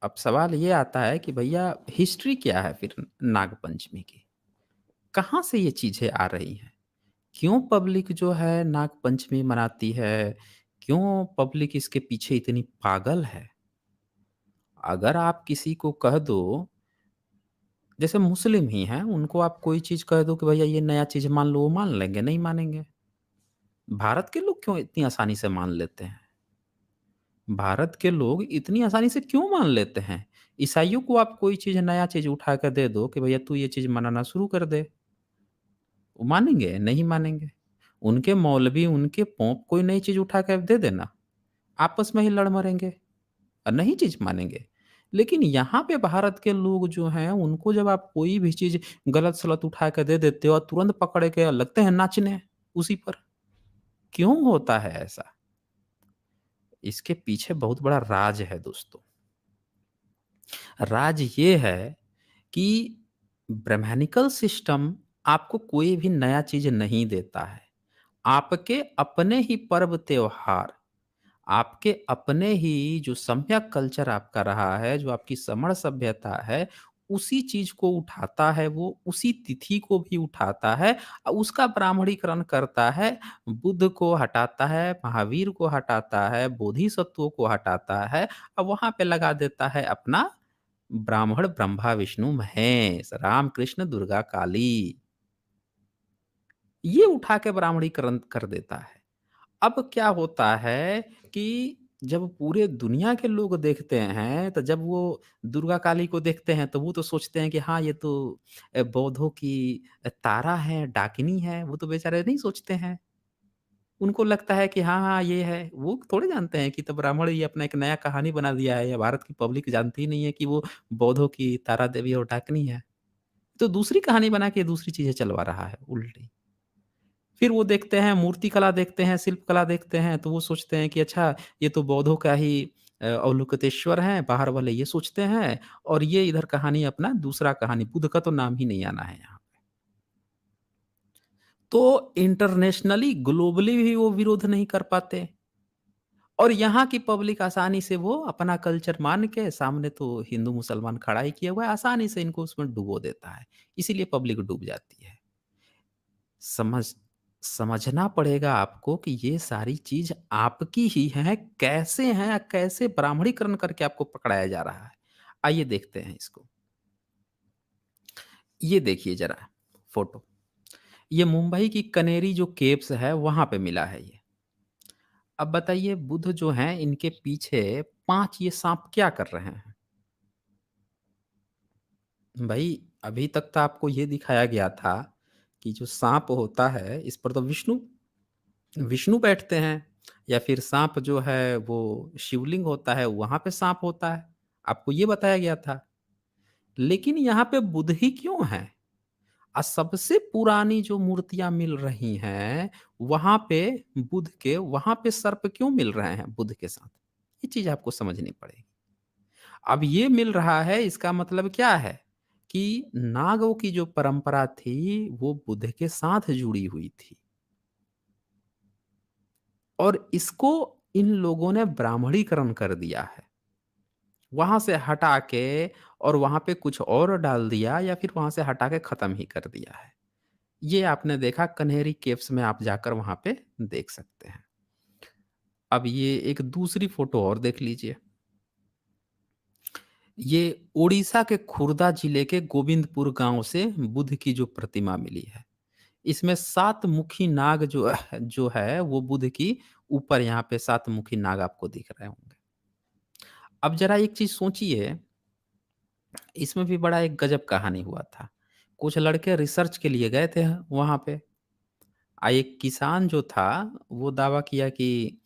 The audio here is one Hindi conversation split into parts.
अब सवाल ये आता है कि भैया हिस्ट्री क्या है फिर नागपंचमी की? कहाँ से ये चीज़ें आ रही हैं? क्यों पब्लिक जो है नागपंचमी मनाती है? क्यों पब्लिक इसके पीछे इतनी पागल है? अगर आप किसी को कह दो, जैसे मुस्लिम ही हैं, उनको आप कोई चीज़ कह दो कि भैया ये नया चीज़ मान लो, वो मान लेंगे? नहीं मानेंगे। भारत के लोग क्यों इतनी आसानी से मान लेते हैं? भारत के लोग इतनी आसानी से क्यों मान लेते हैं? ईसाइयों को आप कोई चीज़ नया चीज़ उठा कर दे दो कि भैया तू ये चीज़ मनाना शुरू कर दे, वो मानेंगे? नहीं मानेंगे। उनके मौलवी, उनके पोंप कोई नई चीज़ उठा कर दे देना, आपस में ही लड़ मरेंगे और नहीं चीज़ मानेंगे। लेकिन यहाँ पे भारत के लोग जो हैं, उनको जब आप कोई भी चीज़ गलत-सलत उठा के दे देते हो और तुरंत पकड़ के लगते हैं नाचने उसी पर। क्यों होता है ऐसा? इसके पीछे बहुत बड़ा राज है दोस्तों। राज ये है कि ब्रह्मानिकल सिस्टम आपको कोई भी नया चीज़ नहीं देता है। आपके अपने ही पर्व त्योहार, आपके अपने ही जो सम्यक कल्चर आपका रहा है, जो आपकी समण सभ्यता है, उसी चीज़ को उठाता है वो, उसी तिथि को भी उठाता है उसका ब्राह्मणीकरण करता है, बुद्ध को हटाता है, महावीर को हटाता है, बोधिसत्वों को हटाता है और वहाँ पे लगा देता है अपना ब्राह्मण, ब्रह्मा, विष्णु, महेश, राम, कृष्ण, दुर्गा, काली। ये उठा के ब्राह्मणीकरण कर देता है। अब क्या होता है कि जब पूरे दुनिया के लोग देखते हैं, तो जब वो दुर्गा काली को देखते हैं, तो वो तो सोचते हैं कि हाँ, ये तो बौद्धों की तारा है, डाकिनी है, वो तो बेचारे नहीं सोचते हैं। उनको लगता है कि हाँ, हाँ, ये है। वो थोड़े जानते हैं कि तो ब्राह्मण ये अपना एक नया कहानी बना दिया है या भारत की पब्लिक जानती ही नहीं है कि वो बौद्धों की तारा देवी और डाकिनी है। तो दूसरी कहानी बना के दूसरी चीज़ें चलवा रहा है उल्टी। फिर वो देखते हैं मूर्ति कला देखते हैं, शिल्प कला देखते हैं, तो वो सोचते हैं कि अच्छा ये तो बौद्धों का ही अवलोकितेश्वर हैं, बाहर वाले ये सोचते हैं और ये इधर कहानी अपना दूसरा कहानी बुद्ध का तो नाम ही नहीं आना है यहाँ। तो इंटरनेशनली, ग्लोबली भी वो विरोध नहीं कर पाते और यहाँ की पब्लिक आसानी से वो अपना कल्चर मान के सामने तो हिंदू मुसलमान खड़ा ही किया हुआ है, आसानी से इनको उसमें डुबो देता है। इसीलिए पब्लिक डूब जाती है। समझ समझना पड़ेगा आपको कि ये सारी चीज़ आपकी ही हैं, कैसे हैं, कैसे ब्राह्मणीकरण करके आपको पकड़ाया जा रहा है। आइए देखते हैं इसको। ये देखिए ज़रा फ़ोटो। ये मुंबई की कनेरी जो केव्स है, वहाँ पे मिला है ये। अब बताइए बुद्ध जो हैं, इनके पीछे 5 ये साँप क्या कर रहे हैं? भई, अभी तक तो आपको ये दिखाया गया था कि जो साँप होता है, इस पर तो विष्णु विष्णु बैठते हैं या फिर साँप जो है वो शिवलिंग होता है, वहाँ पे साँप होता है। आपको ये बताया गया था। लेकिन यहाँ पे बुध ही क्यों हैं? सबसे पुरानी जो मूर्तियाँ मिल रही हैं, वहाँ पे बुध के वहाँ पे सर्प क्यों मिल रहे हैं बुध के साथ? ये चीज़ आपको समझनी पड़ेगी। अब ये मिल रहा है इसका मतलब क्या है? कि नागों की जो परंपरा थी, वो बुध के साथ जुड़ी हुई थी। और इसको इन लोगों ने ब्राह्मणीकरण कर दिया है। वहाँ से हटा के और वहाँ पे कुछ और डाल दिया या फिर वहाँ से हटा के ख़त्म ही कर दिया है। ये आपने देखा कन्हेरी केव्स में आप जाकर वहाँ पे देख सकते हैं। अब ये एक दूसरी फ़ोटो और देख लीजिए। ये ओडिशा के खुर्दा जिले के गोविंदपुर गाँव से बुद्ध की जो प्रतिमा मिली है। इसमें 7 मुखी नाग जो है वो बुद्ध की ऊपर यहाँ पे 7 मुखी नाग आपको दिख रहे होंगे। अब ज़रा एक चीज़ सोचिए, इसमें भी बड़ा एक गजब कहानी हुआ था। कुछ लड़के रिसर्च के लिए गए थे वहाँ पे। एक किसान जो था, वो दावा किया कि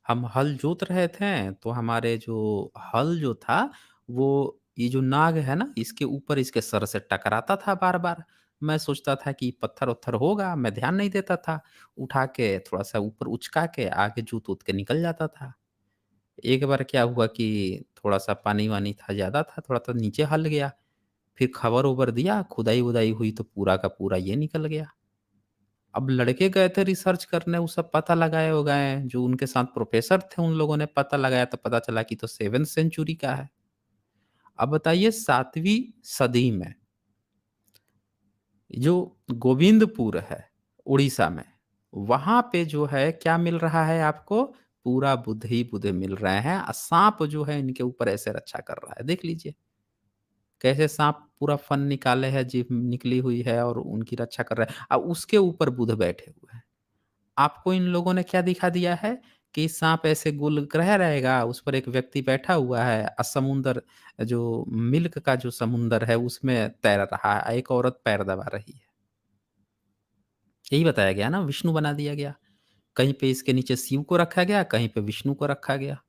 हम हल जोत रहे थे, तो हमारे जो हल जो था, वो ये जो नाग है ना, इसके ऊपर इसके सर से टकराता था बार-बार। मैं सोचता था कि पत्थर-वत्थर होगा, मैं ध्यान नहीं देता था। उठा के थोड़ा-सा ऊपर उचका के आगे जूत-वूत के निकल जाता था। एक बार क्या हुआ कि थोड़ा-सा पानी-वानी था ज़्यादा था, थोड़ा-सा नीचे हल गया। फिर खबर-वबर दिया, खुदाई-वुदाई हुई तो पूरा का पूरा ये निकल गया। अब लड़के गए थे रिसर्च करने, वो सब पता लगाए-वगाए, जो उनके साथ प्रोफ़ेसर थे उन लोगों ने पता लगाया तो पता चला कि तो 7th सेंचुरी का है। अब बताइए 7वीं सदी में जो गोविंदपुर है उड़ीसा में, वहाँ पे जो है क्या मिल रहा है आपको? पूरा बुद्ध ही बुद्ध मिल रहे हैं। साँप जो है इनके ऊपर ऐसे रक्षा कर रहा है, देख लीजिए। कैसे साँप पूरा फन निकाले है, जीभ निकली हुई है और उनकी रक्षा कर रहा है। उसके ऊपर बुध बैठे हुए हैं। आपको इन लोगों ने क्या दिखा दिया है कि साँप ऐसे गोल ग्रह रहेगा, उस पर एक व्यक्ति बैठा हुआ है, समुंदर जो मिल्क का जो समुंदर है उसमें तैर रहा है, एक औरत पैर दबा रही है। यही बताया गया ना, विष्णु बना दिया गया। कहीं पे इसके नीचे शिव को रखा गया, कहीं पे विष्णु को रखा गया।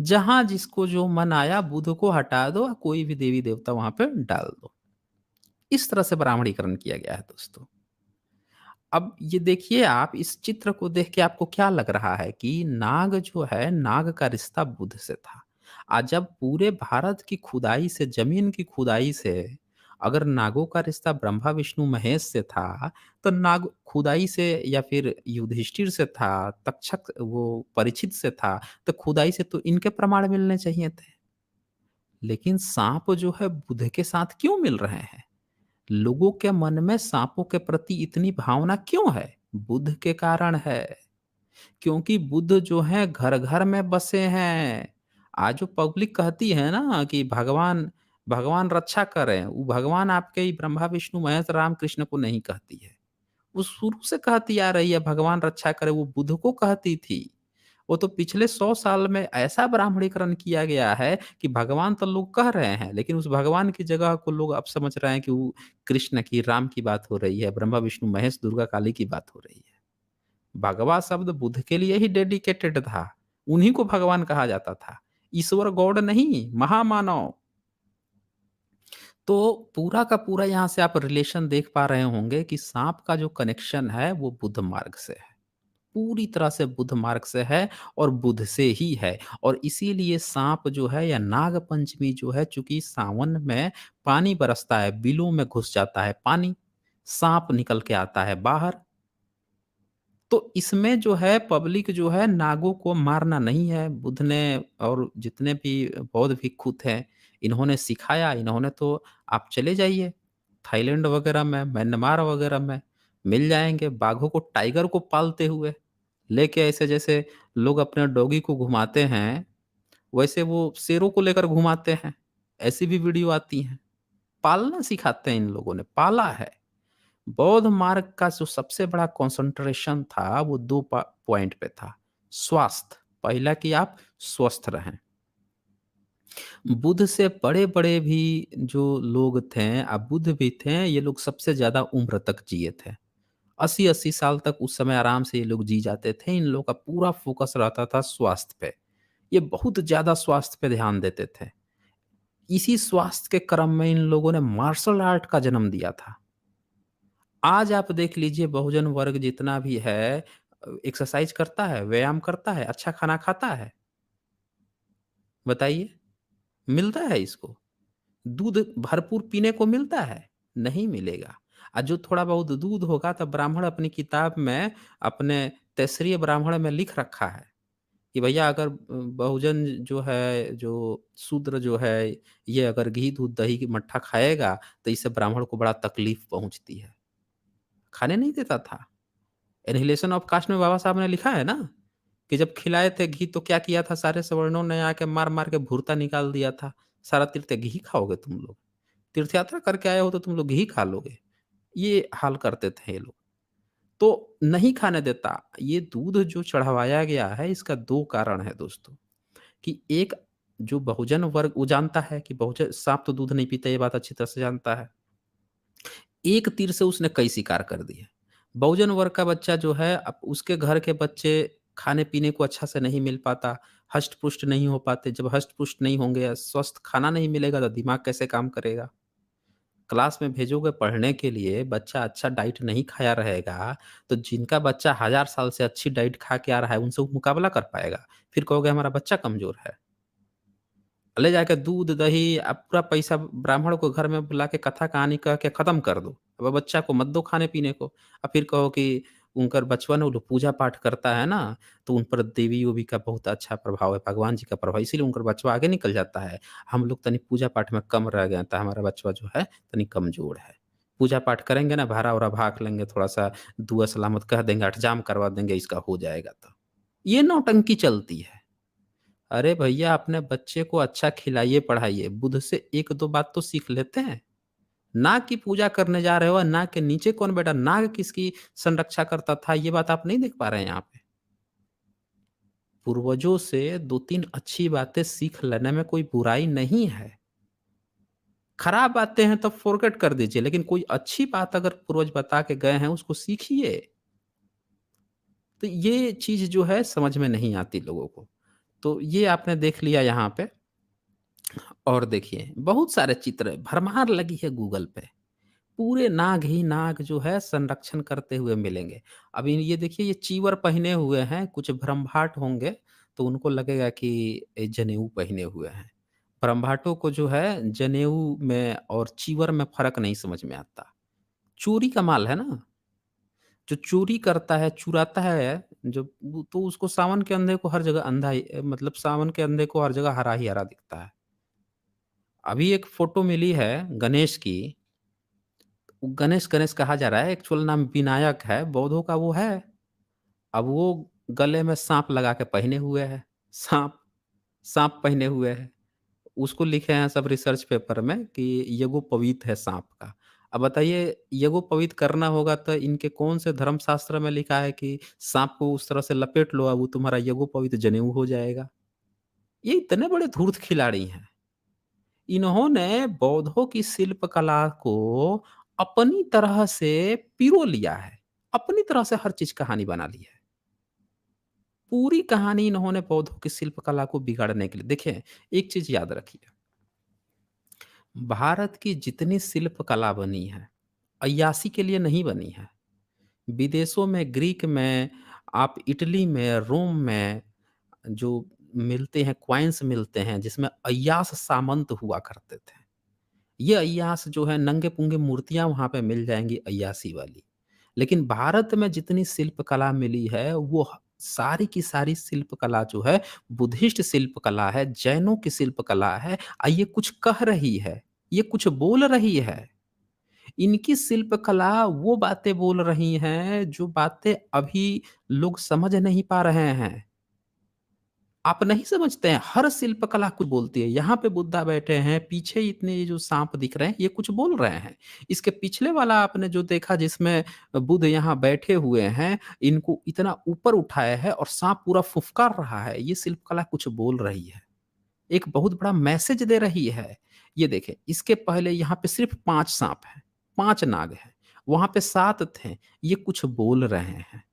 जहाँ जिसको जो मन आया बुध को हटा दो, कोई भी देवी-देवता वहाँ पे डाल दो। इस तरह से ब्राह्मणीकरण किया गया है दोस्तों। अब ये देखिए आप इस चित्र को देख के आपको क्या लग रहा है कि नाग जो है, नाग का रिश्ता बुध से था। जब पूरे भारत की खुदाई से, ज़मीन की खुदाई से अगर नागों का रिश्ता ब्रह्मा, विष्णु, महेश से था, तो नाग खुदाई से या फिर युधिष्ठिर से था, तक्षक वो परीक्षित से था, तो खुदाई से तो इनके प्रमाण मिलने चाहिए थे। लेकिन साँप जो है बुध के साथ क्यों मिल रहे हैं? लोगों के मन में सांपों के प्रति इतनी भावना क्यों है? बुद्ध के कारण है। क्योंकि बुद्ध जो है घर-घर में बसे हैं। आज जो पब्लिक कहती है ना कि भगवान भगवान रक्षा करें, वो भगवान आपके ही ब्रह्मा, विष्णु, महेश, राम, कृष्ण को नहीं कहती है। वो शुरू से कहती आ रही है भगवान रक्षा करे, वो बुद्ध को कहती थी। वो तो पिछले 100 साल में ऐसा ब्राह्मणीकरण किया गया है कि भगवान तो लोग कह रहे हैं, लेकिन उस भगवान की जगह को लोग अब समझ रहे हैं कि वो कृष्ण की, राम की बात हो रही है, ब्रह्मा, विष्णु, महेश, दुर्गा, काली की बात हो रही है। भगवा शब्द बुद्ध के लिए ही डेडिकेटेड था। उन्हीं को भगवान कहा जाता था। ईश्वर गॉड नहीं, महामानव। तो पूरा का पूरा यहाँ से आप रिलेशन देख पा रहे होंगे कि सांप का जो कनेक्शन है वो बुद्ध मार्ग से है। पूरी तरह से बुध मार्ग से है और बुध से ही है और इसीलिए सांप जो है या नाग पंचमी जो है, चूंकि सावन में पानी बरसता है, बिलों में घुस जाता है पानी, सांप निकल के आता है बाहर। तो इसमें जो है पब्लिक जो है नागों को मारना नहीं है, बुद्ध ने और जितने भी बौद्ध भिक्षु थे, इन्होंने सिखाया, इन्होंने तो आप चले जाइए थाईलैंड वगैरह में, म्यांमार वगैरह में मिल जाएँगे बाघों को, टाइगर को पालते हुए। लेके ऐसे जैसे लोग अपने डॉगी को घुमाते हैं, वैसे वो शेरों को लेकर घुमाते हैं। ऐसी भी वीडियो आती हैं। पालना सिखाते हैं इन लोगों ने, पाला है। बौद्ध मार्ग का जो सबसे बड़ा कंसंट्रेशन था वो 2 पॉइंट पे था। स्वास्थ्य, पहला कि आप स्वस्थ रहें। बुद्ध से बड़े-बड़े भी जो लोग थे, बुद्ध भी थे, ये लोग सबसे ज़्यादा उम्र तक जिए थे। 80-80 साल तक उस समय आराम से ये लोग जी जाते थे। इन लोगों का पूरा फ़ोकस रहता था स्वास्थ्य पे। ये बहुत ज़्यादा स्वास्थ्य पे ध्यान देते थे। इसी स्वास्थ्य के क्रम में इन लोगों ने मार्शल आर्ट का जन्म दिया था। आज आप देख लीजिए बहुजन वर्ग जितना भी है एक्सरसाइज़ करता है, व्यायाम करता है, अच्छा खाना खाता है? बताइए, मिलता है इसको? दूध भरपूर पीने को मिलता है? नहीं मिलेगा। जो थोड़ा बहुत दूध होगा तो ब्राह्मण अपनी किताब में अपने तैस्रीय ब्राह्मण में लिख रखा है कि भैया अगर बहुजन जो है, जो शूद्र जो है, ये अगर घी, दूध, दही की मट्ठा खाएगा तो इससे ब्राह्मण को बड़ा तकलीफ पहुँचती है। खाने नहीं देता था। एनिहिलेशन ऑफ कास्ट में बाबा साहब ने लिखा है ना कि जब खिलाए थे घी तो क्या किया था, सारे सवर्णों ने आके मार-मार के भूरता निकाल दिया था। सारा तीर्थ घी खाओगे तुम लोग। तीर्थ यात्रा करके आए हो तो तुम लोग घी खा लोगे। ये हाल करते थे ये लोग। तो नहीं खाने देता। ये दूध जो चढ़वाया गया है इसका 2 कारण है दोस्तों, कि एक जो बहुजन वर्ग वो जानता है कि बहुजन साँप तो दूध नहीं पीता, ये बात अच्छी तरह से जानता है। एक तीर से उसने कई शिकार कर दिए। बहुजन वर्ग का बच्चा जो है अब उसके घर के बच्चे खाने-पीने को अच्छा से नहीं मिल पाता, हष्ट-पुष्ट नहीं हो पाते। जब हष्ट-पुष्ट नहीं होंगे, स्वस्थ खाना नहीं मिलेगा तो दिमाग कैसे काम करेगा? क्लास में भेजोगे पढ़ने के लिए, बच्चा अच्छा डाइट नहीं खाया रहेगा, तो जिनका बच्चा हज़ार साल से अच्छी डाइट खा के आ रहा है, उनसे वो मुकाबला कर पाएगा। फिर कहोगे हमारा बच्चा कमज़ोर है। ले जाके दूध, दही पूरा पैसा ब्राह्मण को घर में बुला के कथा कहानी कह के खत्म कर दो। अब बच्चा को मत दो खाने-पीने को। फिर कहो कि उनकर बचवन वो लोग पूजा पाठ करता है ना, तो उन पर देवी-वेवी का बहुत अच्छा प्रभाव है, भगवान जी का प्रभाव, इसीलिए उनकर बचवा आगे निकल जाता है। हम लोग तनी पूजा पाठ में कम रह गए, तो हमारा बचवा जो है तनी कमज़ोर है। पूजा पाठ करेंगे ना, भारा-ओरा भाख लेंगे, थोड़ा-सा दुआ सलामत कह देंगे, अठजाम करवा देंगे, इसका हो जाएगा तो। ये नौटंकी चलती है। अरे भैया, अपने बच्चे को अच्छा खिलाइए, पढ़ाइए, बुध से 1-2 बात तो सीख लेते हैं। नाग की पूजा करने जा रहे हो, नाग के नीचे कौन बैठा, नाग किसकी संरक्षा करता था, ये बात आप नहीं देख पा रहे हैं यहाँ पे। पूर्वजों से 2-3 अच्छी बातें सीख लेने में कोई बुराई नहीं है। खराब बातें हैं तो फ़ॉरगेट कर दीजिए, लेकिन कोई अच्छी बात अगर पूर्वज बता के गए हैं, उसको सीखिए। तो ये चीज़ जो है समझ में नहीं आती लोगों को। तो ये आपने देख लिया यहाँ पे। और देखिए, बहुत सारे चित्र भरमार लगी है गूगल पे। पूरे नाग ही नाग जो है संरक्षण करते हुए मिलेंगे। अभी ये देखिए, ये चीवर पहने हुए हैं, कुछ ब्रह्माट होंगे, तो उनको लगेगा कि जनेऊ पहने हुए हैं। ब्रह्माटों को जो है जनेऊ में और चीवर में फ़र्क नहीं समझ में आता। चोरी का माल है ना, जो चोरी करता है, चुराता है, जो वो तो उसको सावन के अंधे को हर जगह अंधा ही मतलब सावन के अंधे को हर जगह हरा ही हरा दिखता है। अभी एक फ़ोटो मिली है गणेश की, गणेश गणेश कहा जा रहा है, एक्चुअल नाम विनायक है, बौद्धों का वो है। अब वो गले में साँप लगा के पहने हुए है, साँप साँप पहने हुए है। उसको लिखे हैं सब रिसर्च पेपर में कि यज्ञोपवीत है साँप का। अब बताइए, यज्ञोपवीत करना होगा तो इनके कौन से धर्मशास्त्र में लिखा है कि साँप को उस तरह से लपेट लो, अब वो तुम्हारा यज्ञोपवीत जनेऊ हो जाएगा। ये इतने बड़े धूर्त खिलाड़ी हैं। इन्होंने बौद्धों की शिल्प कला को अपनी तरह से पिरो लिया है। अपनी तरह से हर चीज़ कहानी बना ली है। पूरी कहानी इन्होंने बौद्धों की शिल्प कला को बिगाड़ने के लिए देखिए, एक चीज़ याद रखिए, भारत की जितनी शिल्प कला बनी है, अय्याशी के लिए नहीं बनी है। विदेशों में, ग्रीक में, आप इटली में, रोम में जो मिलते हैं, कॉइन्स मिलते हैं जिसमें अय्याश सामंत हुआ करते थे। ये अय्याश जो है, नंगे-पुंगे मूर्तियाँ वहाँ पे मिल जाएँगी अय्याशी वाली। लेकिन भारत में जितनी शिल्प कला मिली है, वो सारी की सारी शिल्प कला जो है, बुद्धिस्ट शिल्प कला है, जैनों की शिल्प कला है। ये कुछ कह रही है, ये कुछ बोल रही है। इनकी शिल्प कला वो बातें बोल रही हैं, जो बातें अभी लोग समझ नहीं पा रहे हैं। आप नहीं समझते हैं, हर शिल्प कला कुछ बोलती है। यहाँ पे बुद्धा बैठे हैं, पीछे इतने ये जो साँप दिख रहे हैं, ये कुछ बोल रहे हैं। इसके पिछले वाला आपने जो देखा जिसमें बुद्ध यहाँ बैठे हुए हैं, इनको इतना ऊपर उठाया है और साँप पूरा फुफकार रहा है, ये शिल्प कला कुछ बोल रही है। एक बहुत बड़ा मैसेज दे रही है। ये देखें, इसके पहले यहाँ पे सिर्फ़ 5 साँप हैं, 5 नाग हैं, वहाँ पे 7 थे, ये कुछ बोल रहे हैं।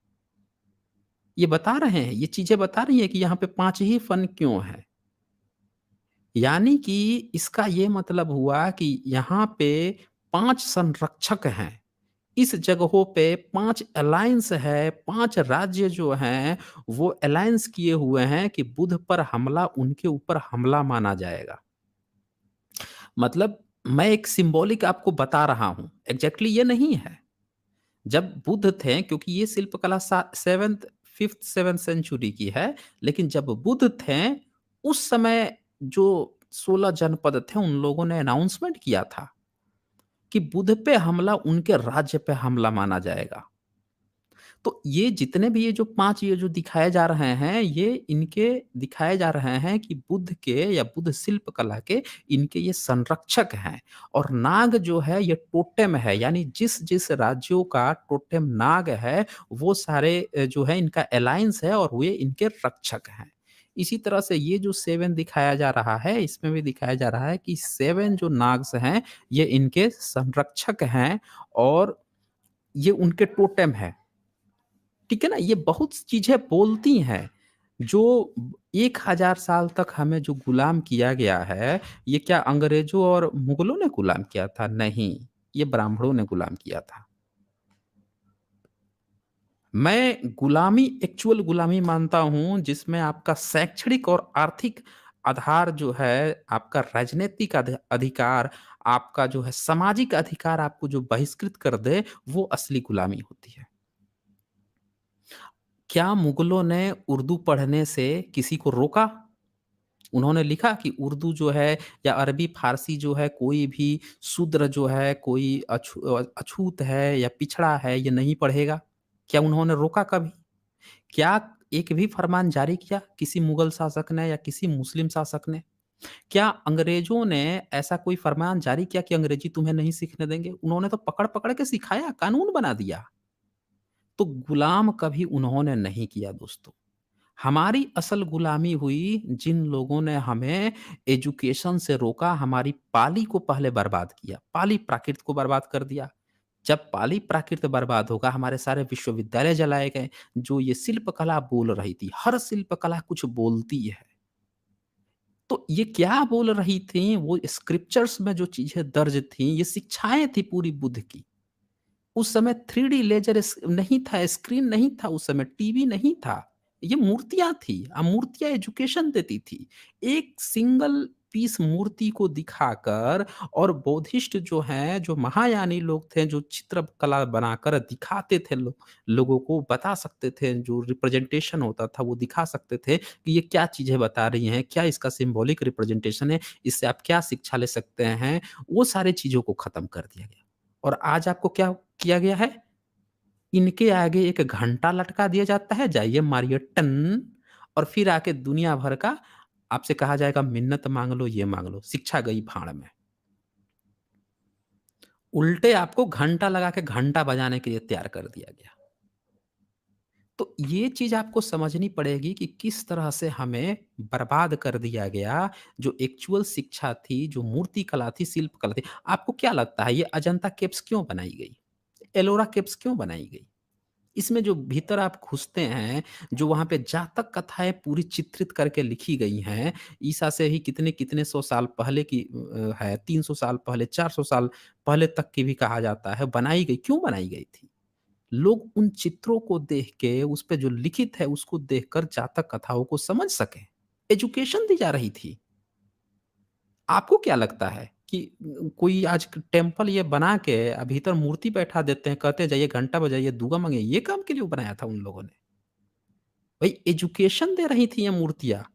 ये बता रहे हैं, ये चीज़ें बता रही हैं कि यहाँ पे 5 ही फन क्यों हैं। यानी कि इसका ये मतलब हुआ कि यहाँ पे 5 संरक्षक हैं। इस जगहों पे 5 अलायंस है, 5 राज्य जो हैं, वो अलायंस किए हुए हैं कि बुध पर हमला उनके ऊपर हमला माना जाएगा। मतलब मैं एक सिम्बॉलिक आपको बता रहा हूँ, एग्ज़ैक्टली ये नहीं है। जब बुद्ध थे, क्योंकि ये शिल्पकला 7th 5th 7th सेंचुरी की है, लेकिन जब बुद्ध थे, उस समय जो 16 जनपद थे, उन लोगों ने अनाउंसमेंट किया था कि बुद्ध पे हमला उनके राज्य पे हमला माना जाएगा। तो ये जितने भी ये जो 5 ये जो दिखाए जा रहे हैं, ये इनके दिखाए जा रहे हैं कि बुद्ध के या बुद्ध शिल्प कला के इनके ये संरक्षक हैं। और नाग जो है ये टोटेम है, यानी जिस-जिस राज्यों का टोटेम नाग है, वो सारे जो है इनका अलायंस है और वे इनके रक्षक हैं। इसी तरह से ये जो 7 दिखाया जा रहा है, इसमें भी दिखाया जा रहा है कि 7 जो नाग्स हैं, ये इनके संरक्षक हैं और ये उनके टोटेम है। ठीक है ना? ये बहुत चीज़ें बोलती हैं, जो 1000 साल तक हमें जो गुलाम किया गया है, ये क्या अंग्रेज़ों और मुगलों ने गुलाम किया था? नहीं, ये ब्राह्मणों ने गुलाम किया था। मैं गुलामी एक्चुअल गुलामी मानता हूँ, जिसमें आपका शैक्षणिक और आर्थिक आधार जो है, आपका राजनैतिक अधिकार, आपका जो है सामाजिक अधिकार आपको जो बहिष्कृत कर दे, वो असली गुलामी होती है। क्या मुगलों ने उर्दू पढ़ने से किसी को रोका? उन्होंने लिखा कि उर्दू जो है या अरबी फ़ारसी जो है कोई भी शूद्र जो है, कोई अछूत है या पिछड़ा है, ये नहीं पढ़ेगा? क्या उन्होंने रोका कभी? क्या एक भी फरमान जारी किया किसी मुगल शासक ने या किसी मुस्लिम शासक ने? क्या अंग्रेज़ों ने ऐसा कोई फरमान जारी किया कि अंग्रेज़ी तुम्हें नहीं सीखने देंगे? उन्होंने तो पकड़-पकड़ के सिखाया, कानून बना दिया। तो गुलाम कभी उन्होंने नहीं किया दोस्तों। हमारी असल गुलामी हुई जिन लोगों ने हमें एजुकेशन से रोका, हमारी पाली को पहले बर्बाद किया, पाली प्राकृत को बर्बाद कर दिया। जब पाली प्राकृत बर्बाद होगा, हमारे सारे विश्वविद्यालय जलाए गए, जो ये शिल्प कला बोल रही थी, हर शिल्प कला कुछ बोलती है। तो ये क्या बोल रही थी, वो स्क्रिप्चर्स में जो चीज़ें दर्ज थी, ये शिक्षाएँ थी पूरी बुद्ध की। उस समय 3D लेज़र नहीं था, स्क्रीन नहीं था उस समय, टीवी नहीं था। ये मूर्तियाँ थी, मूर्तियाँ एजुकेशन देती थी। एक सिंगल पीस मूर्ति को दिखाकर और बौद्धिस्ट जो हैं, जो महायानी लोग थे, जो चित्रकला बनाकर दिखाते थे लोगों को बता सकते थे, जो रिप्रेजेंटेशन होता था, वो दिखा सकते थे कि ये क्या चीज़ें बता रही हैं, क्या इसका सिम्बॉलिक रिप्रेजेंटेशन है, इससे आप क्या शिक्षा ले सकते हैं, वो सारी चीज़ों को खत्म कर दिया गया। और आज आपको क्या किया गया है, इनके आगे एक घंटा लटका दिया जाता है, जाइए मारिए टन और फिर आके दुनिया भर का आपसे कहा जाएगा मिन्नत माँग लो, ये माँग लो, शिक्षा गई भाड़ में। उल्टे आपको घंटा लगा के घंटा बजाने के लिए तैयार कर दिया गया। तो ये चीज़ आपको समझनी पड़ेगी कि किस तरह से हमें बर्बाद कर दिया गया, जो एक्चुअल शिक्षा थी, जो मूर्ति कला थी, शिल्प कला थी। आपको क्या लगता है ये अजंता केव्स क्यों बनाई गई? एलोरा केव्स क्यों बनाई गई? इसमें जो भीतर आप घुसते हैं, जो वहाँ पे जातक कथाएँ पूरी चित्रित करके लिखी गई हैं, ईसा से ही कितने-कितने सौ साल पहले की है, 300 साल पहले, 400 साल पहले तक की भी कहा जाता है, बनाई गई। क्यों बनाई गई थी? लोग उन चित्रों को देख के, उस पे जो लिखित है, उसको देखकर जातक कथाओं को समझ सकें। एजुकेशन दी जा रही थी। आपको क्या लगता है कि कोई आज टेम्पल ये बना के भीतर मूर्ति बैठा देते हैं, कहते हैं जाइए घंटा बजाइए, दुआ माँगिए, ये काम के लिए बनाया था उन लोगों ने। भई एजुकेशन दे रही थी ये मूर्तियाँ।